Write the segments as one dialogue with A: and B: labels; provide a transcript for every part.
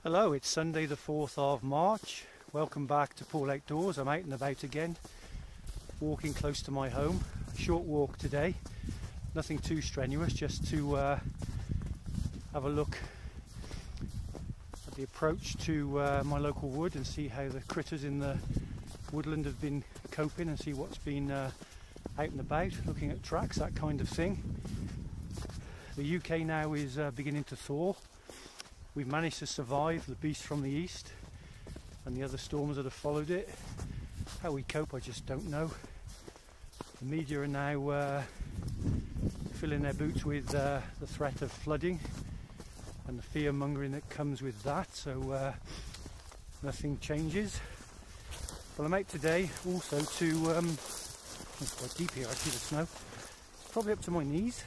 A: Hello, it's Sunday the 4th of March. Welcome back to Paul Outdoors. I'm out and about again, walking close to my home. A short walk today, nothing too strenuous, just to have a look at the approach to my local wood and see how the critters in the woodland have been coping and see what's been out and about, looking at tracks, that kind of thing. The UK now is beginning to thaw. We've managed to survive the beast from the east and the other storms that have followed it. How we cope, I just don't know. The media are now filling their boots with the threat of flooding and the fear mongering that comes with that, so nothing changes. Well, I'm out today also to, it's quite deep here actually, the snow. It's probably up to my knees.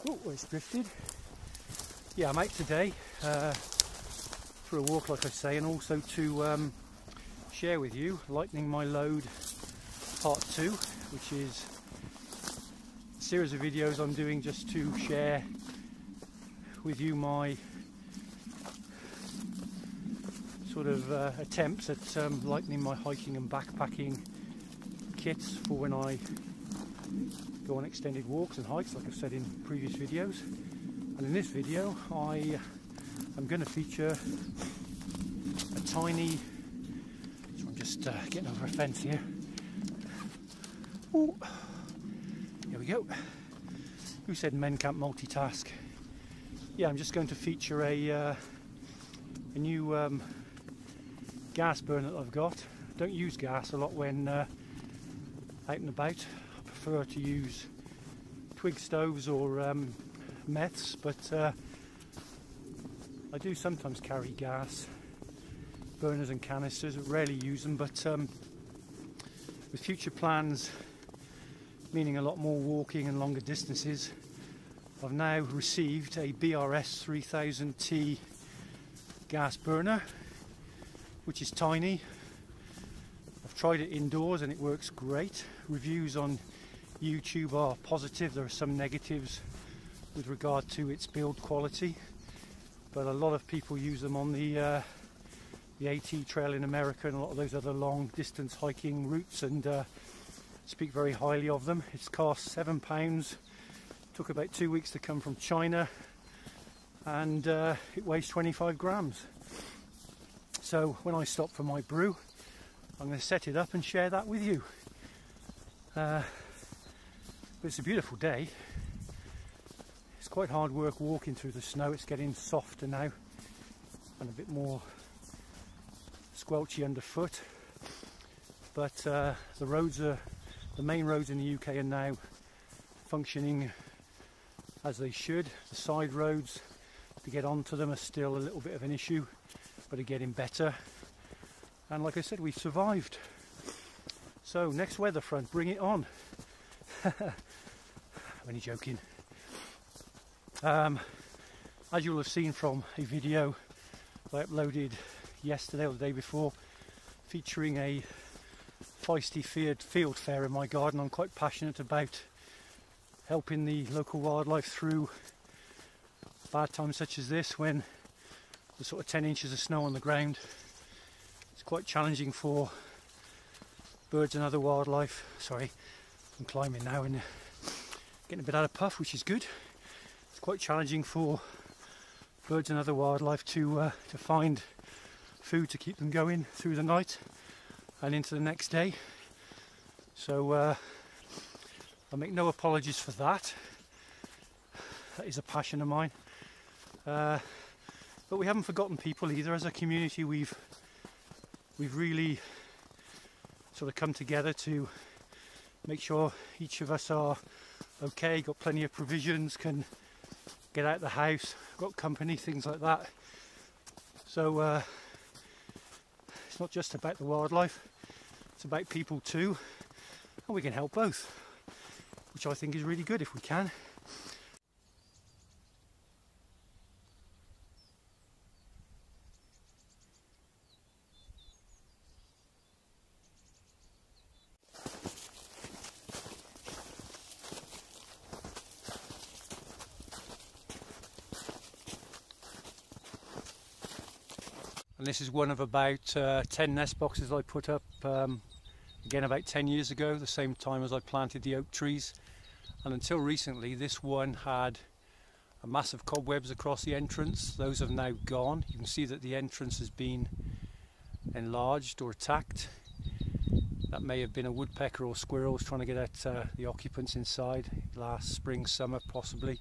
A: Oh, it's drifted. Yeah, I'm out today for a walk, like I say, and also to share with you Lightening My Load Part 2, which is a series of videos I'm doing just to share with you my sort of attempts at lightening my hiking and backpacking kits for when I go on extended walks and hikes, like I've said in previous videos. And in this video I am going to feature a tiny, so I'm just getting over a fence here. Ooh. Here we go. Who said men can't multitask? Yeah, I'm just going to feature a new gas burner that I've got. I don't use gas a lot when out and about. I prefer to use twig stoves or meths, but I do sometimes carry gas burners and canisters. I rarely use them, but with future plans meaning a lot more walking and longer distances, I've now received a BRS 3000T gas burner, which is tiny. I've tried it indoors and it works great. Reviews on YouTube are positive. There are some negatives with regard to its build quality, but a lot of people use them on the AT trail in America and a lot of those other long distance hiking routes, and speak very highly of them. It's cost £7, took about 2 weeks to come from China, and it weighs 25 grams. So when I stop for my brew, I'm going to set it up and share that with you. But it's a beautiful day. It's quite hard work walking through the snow. It's getting softer now and a bit more squelchy underfoot, but the main roads in the UK are now functioning as they should. The side roads, to get onto them, are still a little bit of an issue, but are getting better. And like I said, we've survived. So next weather front, bring it on. I'm only joking. As you'll have seen from a video I uploaded yesterday or the day before, featuring a feisty field fair in my garden, I'm quite passionate about helping the local wildlife through bad times such as this, when there's sort of 10 inches of snow on the ground. It's quite challenging for birds and other wildlife. Sorry, I'm climbing now and getting a bit out of puff, which is good. It's quite challenging for birds and other wildlife to find food to keep them going through the night and into the next day. So I make no apologies for that. That is a passion of mine. But we haven't forgotten people either. As a community, we've really sort of come together to make sure each of us are okay, got plenty of provisions, can get out of the house, got company, things like that. So it's not just about the wildlife, it's about people too, and we can help both, which I think is really good if we can. And this is one of about 10 nest boxes I put up again about 10 years ago, the same time as I planted the oak trees. And until recently this one had a massive cobwebs across the entrance. Those have now gone. You can see that the entrance has been enlarged or attacked. That may have been a woodpecker or squirrels trying to get at the occupants inside last spring, summer possibly.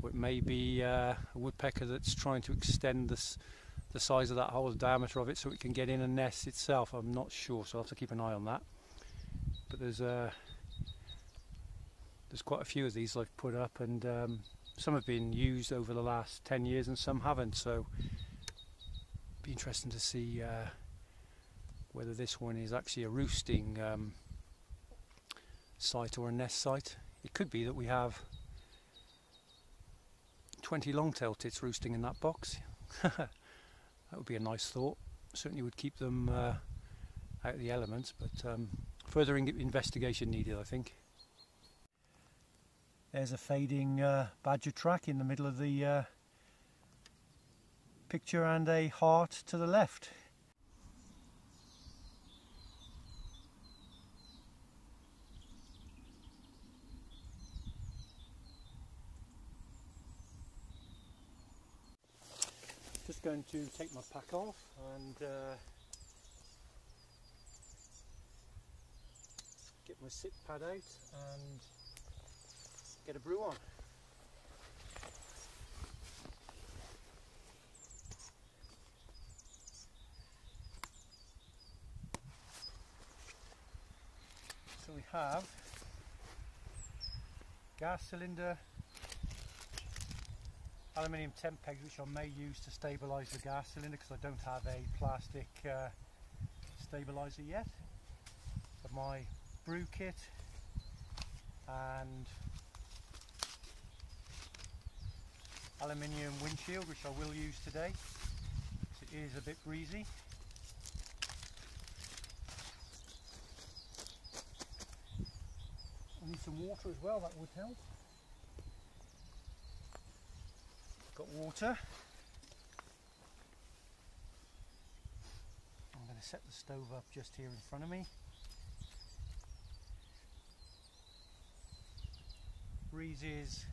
A: Or it may be a woodpecker that's trying to extend the size of that hole, the diameter of it, so it can get in and nest itself. I'm not sure, so I'll have to keep an eye on that. But there's quite a few of these I've put up, and some have been used over the last 10 years and some haven't, so it'll be interesting to see whether this one is actually a roosting site or a nest site. It could be that we have 20 long-tailed tits roosting in that box. That would be a nice thought. Certainly would keep them out of the elements, but further investigation needed, I think. There's a fading badger track in the middle of the picture and a heart to the left. Just going to take my pack off and get my sit pad out and get a brew on. So we have gas cylinder, aluminium tent pegs, which I may use to stabilise the gas cylinder because I don't have a plastic stabiliser yet. But my brew kit and aluminium windshield, which I will use today. It is a bit breezy. I need some water as well, that would help. Got water. I'm going to set the stove up just here in front of me. Breeze is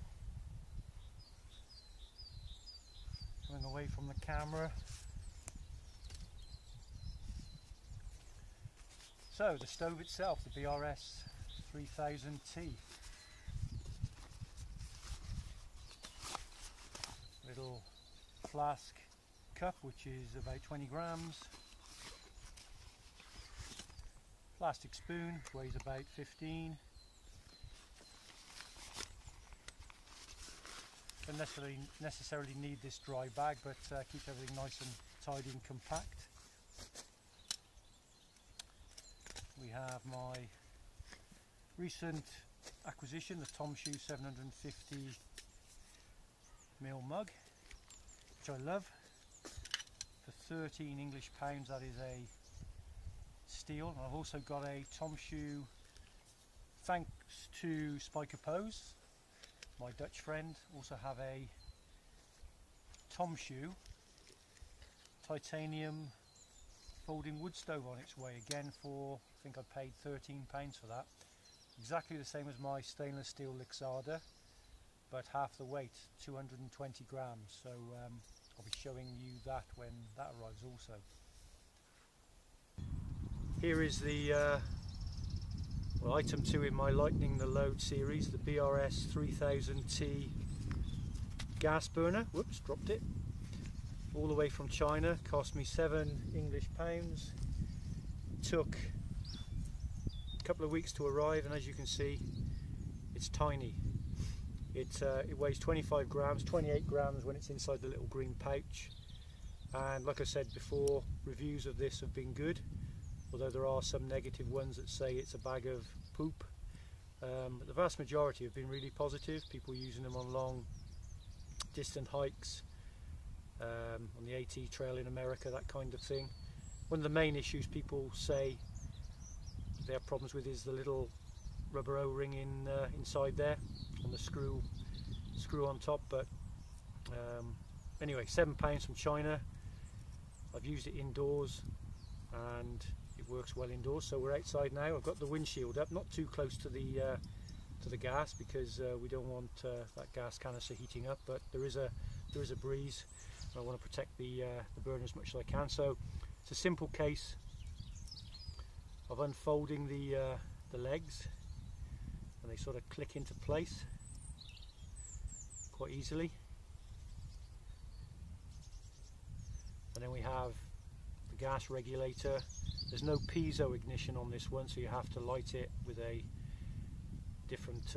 A: coming away from the camera. So the stove itself, the BRS 3000T. Little flask cup, which is about 20 grams. Plastic spoon, which weighs about 15. Don't necessarily need this dry bag, but keeps everything nice and tidy and compact. We have my recent acquisition, the Tom Shoe 750ml mug, which I love. For 13 English pounds, that is a steal. I've also got a Tom Shoe, thanks to Spiker Pose, my Dutch friend, also have a Tom Shoe titanium folding wood stove on its way, again for, I think I paid £13 for that. Exactly the same as my stainless steel Lixada, but half the weight, 220 grams. So I'll be showing you that when that arrives also. Here is the item 2 in my Lightening the Load series, the BRS 3000T gas burner. Whoops, dropped it. All the way from China, cost me £7 English. Took a couple of weeks to arrive, and as you can see, it's tiny. It weighs 25 grams, 28 grams when it's inside the little green pouch. And like I said before, reviews of this have been good, although there are some negative ones that say it's a bag of poop. But the vast majority have been really positive, people using them on long distant hikes, on the AT trail in America, that kind of thing. One of the main issues people say they have problems with is the little rubber O-ring inside there on the screw on top. But anyway, £7 from China. I've used it indoors and it works well indoors. So we're outside now. I've got the windshield up, not too close to the gas because we don't want that gas canister heating up, but there is a breeze. I want to protect the burner as much as I can. So it's a simple case of unfolding the legs, and they sort of click into place quite easily. And then we have the gas regulator. There's no piezo ignition on this one, so you have to light it with a different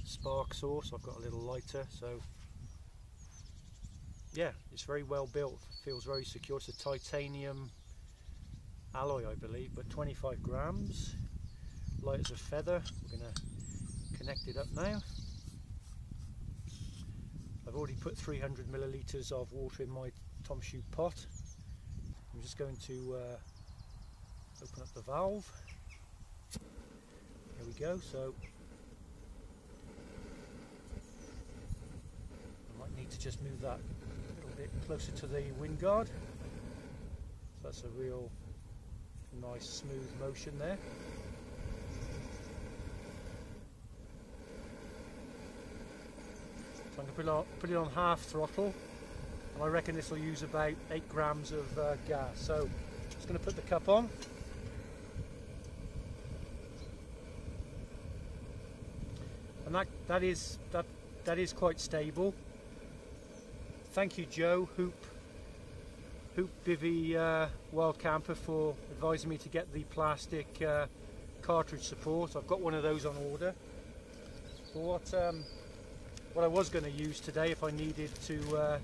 A: spark source. I've got a little lighter, so yeah, it's very well built, feels very secure. It's a titanium alloy, I believe, but 25 grams, light as a feather. We're going to connect it up now. I've already put 300 millilitres of water in my Tom Shoe pot. I'm just going to open up the valve. There we go. So I might need to just move that a little bit closer to the wind guard. So that's a real nice smooth motion there. So I'm going to put it on half throttle, and I reckon this will use about 8 grams of gas. So I'm just going to put the cup on. And that is quite stable. Thank you, Joe Hoop Bivy Wild Camper, for advising me to get the plastic cartridge support. I've got one of those on order. But what I was going to use today, if I needed to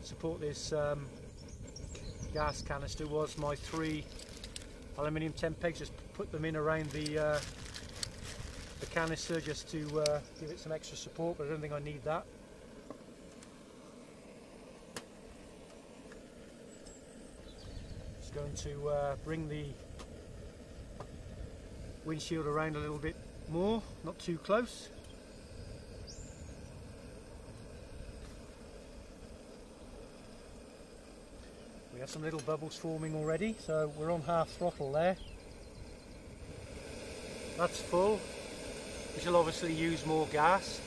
A: support this gas canister, was my 3 aluminium 10 pegs. Just put them in around the canister just to give it some extra support, but I don't think I need that. Just going to bring the windshield around a little bit more, not too close. We have some little bubbles forming already, so we're on half throttle there. That's full. We shall obviously use more gas.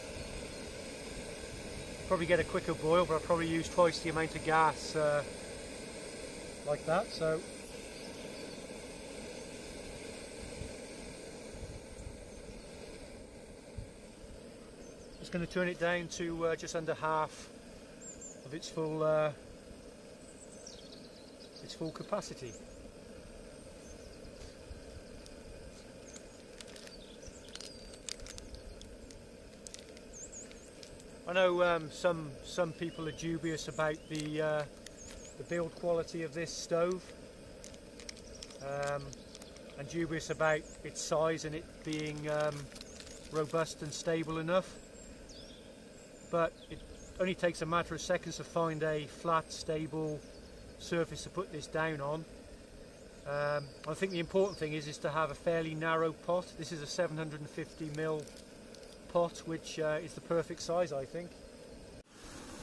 A: Probably get a quicker boil, but I'll probably use twice the amount of gas like that. So just going to turn it down to just under half of its full capacity. I know some people are dubious about the build quality of this stove, and dubious about its size and it being robust and stable enough, but it only takes a matter of seconds to find a flat, stable surface to put this down on. I think the important thing is to have a fairly narrow pot. This is a 750mm pot, which is the perfect size, I think.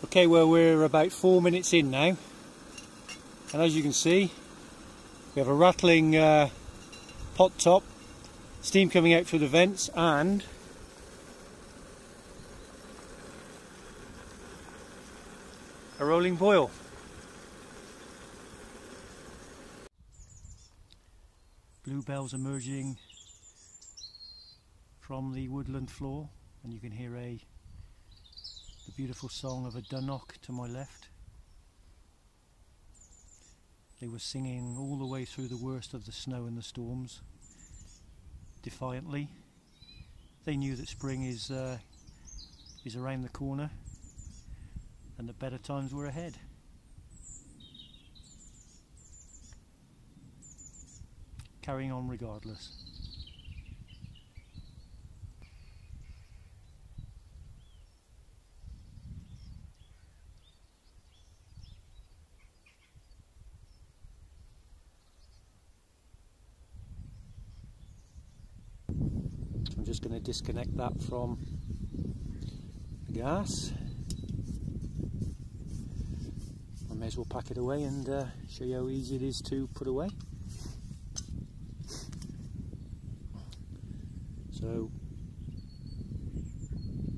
A: Okay, well, we're about 4 minutes in now, and as you can see, we have a rattling pot top, steam coming out through the vents, and a rolling boil. Bluebells emerging from the woodland floor, and you can hear the beautiful song of a dunnock to my left. They were singing all the way through the worst of the snow and the storms, defiantly. They knew that spring is around the corner and that better times were ahead. Carrying on regardless. I'm just going to disconnect that from the gas. may as well pack it away and show you how easy it is to put away. So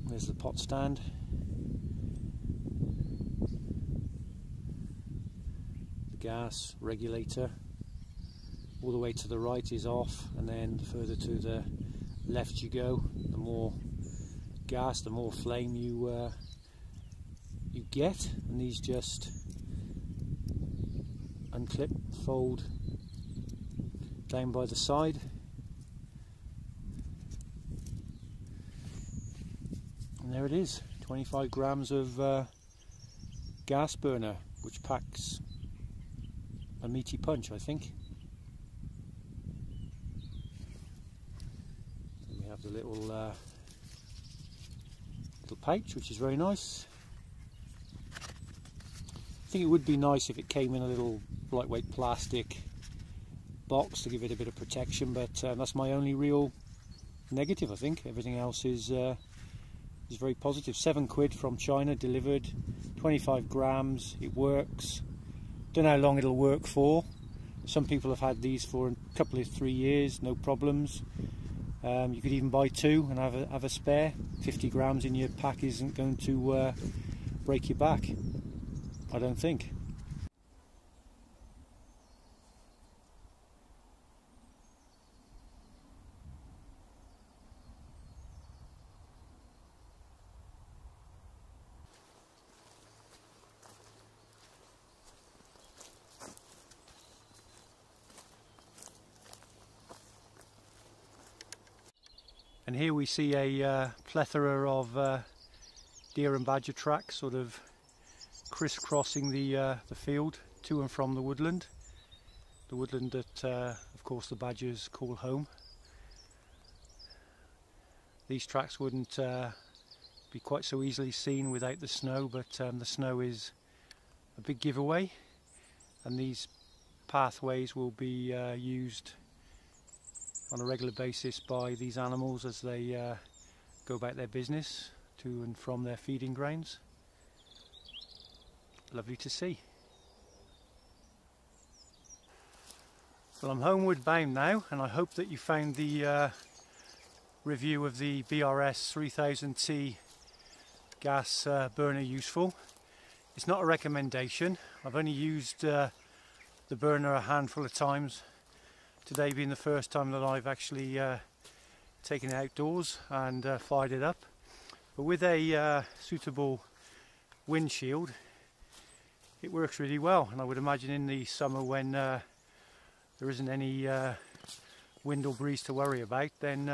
A: there's the pot stand. The gas regulator all the way to the right is off, and then the further to the left you go, the more gas, the more flame you get. And these just unclip, fold down by the side. And there it is, 25 grams of gas burner, which packs a meaty punch, I think. And we have the little pouch, which is very nice. I think it would be nice if it came in a little lightweight plastic box to give it a bit of protection, but that's my only real negative. I think everything else is very positive. £7 from China, delivered, 25 grams. It works. Don't know how long it'll work for. Some people have had these for a couple of 3 years, no problems. You could even buy two and have a spare. 50 grams in your pack isn't going to break your back, I don't think. And here we see a plethora of deer and badger tracks sort of crisscrossing the field to and from the woodland that of course the badgers call home. These tracks wouldn't be quite so easily seen without the snow, but the snow is a big giveaway, and these pathways will be used on a regular basis by these animals as they go about their business to and from their feeding grounds. Lovely to see. Well, I'm homeward bound now, and I hope that you found the review of the BRS 3000T gas burner useful. It's not a recommendation. I've only used the burner a handful of times, today being the first time that I've actually taken it outdoors and fired it up. But with a suitable windshield, it works really well, and I would imagine in the summer when there isn't any wind or breeze to worry about, then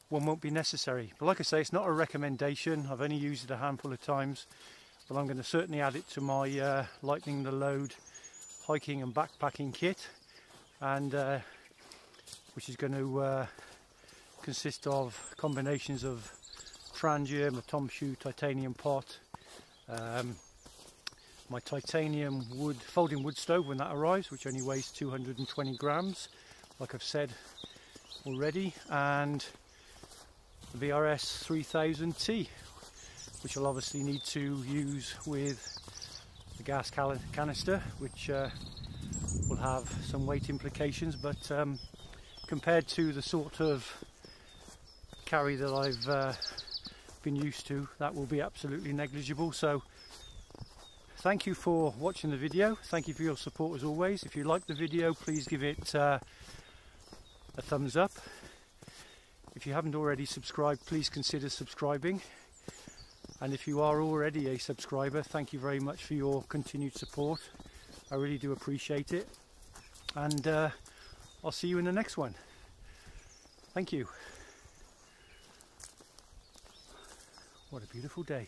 A: one won't be necessary. But like I say, it's not a recommendation. I've only used it a handful of times, but I'm going to certainly add it to my lightening the load hiking and backpacking kit, and which is going to consist of combinations of Trangium, a Tom Shoe titanium pot, my titanium folding wood stove when that arrives, which only weighs 220 grams, like I've said already, and the BRS 3000T, which I'll obviously need to use with the gas canister, which will have some weight implications, but compared to the sort of carry that I've been used to, that will be absolutely negligible. So thank you for watching the video. Thank you for your support as always. If you like the video, please give it a thumbs up. If you haven't already subscribed, please consider subscribing. And if you are already a subscriber, thank you very much for your continued support. I really do appreciate it. And I'll see you in the next one. Thank you. What a beautiful day.